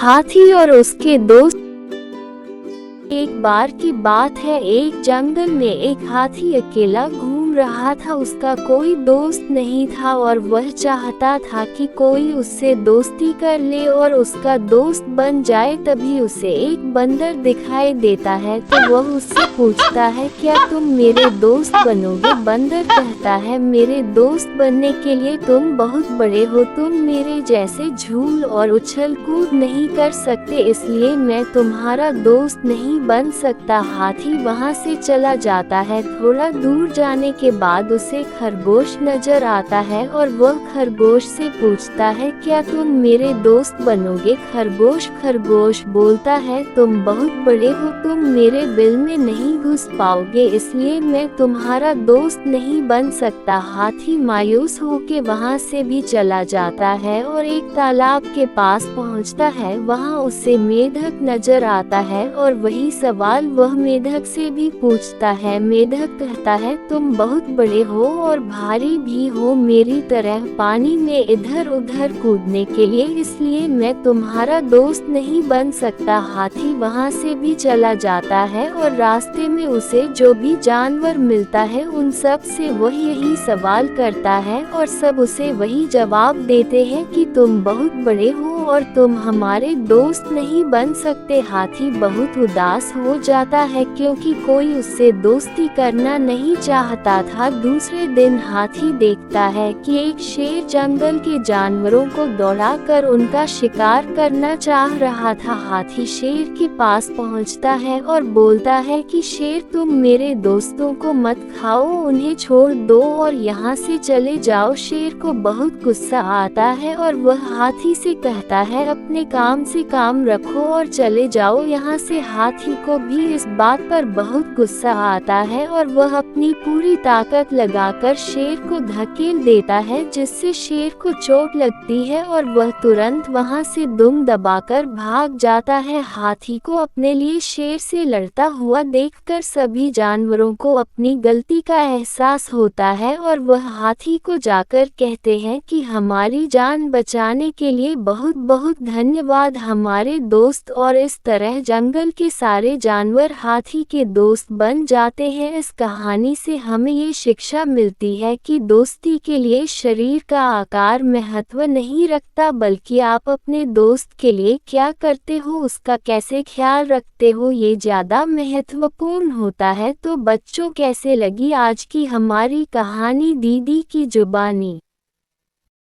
हाथी और उसके दोस्त। एक बार की बात है, एक जंगल में एक हाथी अकेला घूम रहा था। उसका कोई दोस्त नहीं था और वह चाहता था कि कोई उससे दोस्ती कर ले और उसका दोस्त बन जाए। तभी उसे एक बंदर दिखाई देता है तो वह उससे पूछता है, क्या तुम मेरे दोस्त बनोगे? बंदर कहता है, मेरे दोस्त बनने के लिए तुम बहुत बड़े हो, तुम मेरे जैसे झूल और उछल कूद नहीं कर सकते, इसलिए मैं तुम्हारा दोस्त नहीं बन सकता। हाथी वहां से चला जाता है। थोड़ा दूर जाने के बाद उसे खरगोश नजर आता है और वह खरगोश से पूछता है, क्या तुम मेरे दोस्त बनोगे? खरगोश बोलता है, तुम बहुत बड़े हो, तुम मेरे बिल में नहीं घुस पाओगे, इसलिए मैं तुम्हारा दोस्त नहीं बन सकता। हाथी मायूस होके वहां से भी चला जाता है और एक तालाब के पास पहुंचता है। वहां उसे मेढक नजर आता है और वही सवाल वह मेढक से भी पूछता है। मेढक कहता है, तुम बहुत बड़े हो और भारी भी हो मेरी तरह पानी में इधर उधर कूदने के लिए, इसलिए मैं तुम्हारा दोस्त नहीं बन सकता। हाथी वहां से भी चला जाता है और रास्ते में उसे जो भी जानवर मिलता है उन सब से वह यही सवाल करता है और सब उसे वही जवाब देते हैं कि तुम बहुत बड़े हो और तुम हमारे दोस्त नहीं बन सकते। हाथी बहुत उदास हो जाता है क्योंकि कोई उससे दोस्ती करना नहीं चाहता था। दूसरे दिन हाथी देखता है कि एक शेर जंगल के जानवरों को दौड़ाकर उनका शिकार करना चाह रहा था। हाथी शेर के पास पहुंचता है और बोलता है कि शेर, तुम मेरे दोस्तों को मत खाओ, उन्हें छोड़ दो और यहाँ से चले जाओ। शेर को बहुत गुस्सा आता है और वह हाथी से कहता है, अपने काम से काम रखो और चले जाओ यहाँ से। हाथी को भी इस बात पर बहुत गुस्सा आता है और वह अपनी पूरी ताकत लगाकर शेर को धकेल देता है, जिससे शेर को चोट लगती है और वह तुरंत वहां से दुम दबाकर भाग जाता है। हाथी को अपने लिए शेर से लड़ता हुआ देखकर सभी जानवरों को अपनी गलती का एहसास होता है और वह हाथी को जाकर कहते हैं कि हमारी जान बचाने के लिए बहुत बहुत धन्यवाद हमारे दोस्त। और इस तरह जंगल के सारे जानवर हाथी के दोस्त बन जाते हैं। इस कहानी से हमें ये शिक्षा मिलती है कि दोस्ती के लिए शरीर का आकार महत्व नहीं रखता, बल्कि आप अपने दोस्त के लिए क्या करते हो, उसका कैसे ख्याल रखते हो, ये ज़्यादा महत्वपूर्ण होता है। तो बच्चों, कैसे लगी आज की हमारी कहानी दीदी की जुबानी?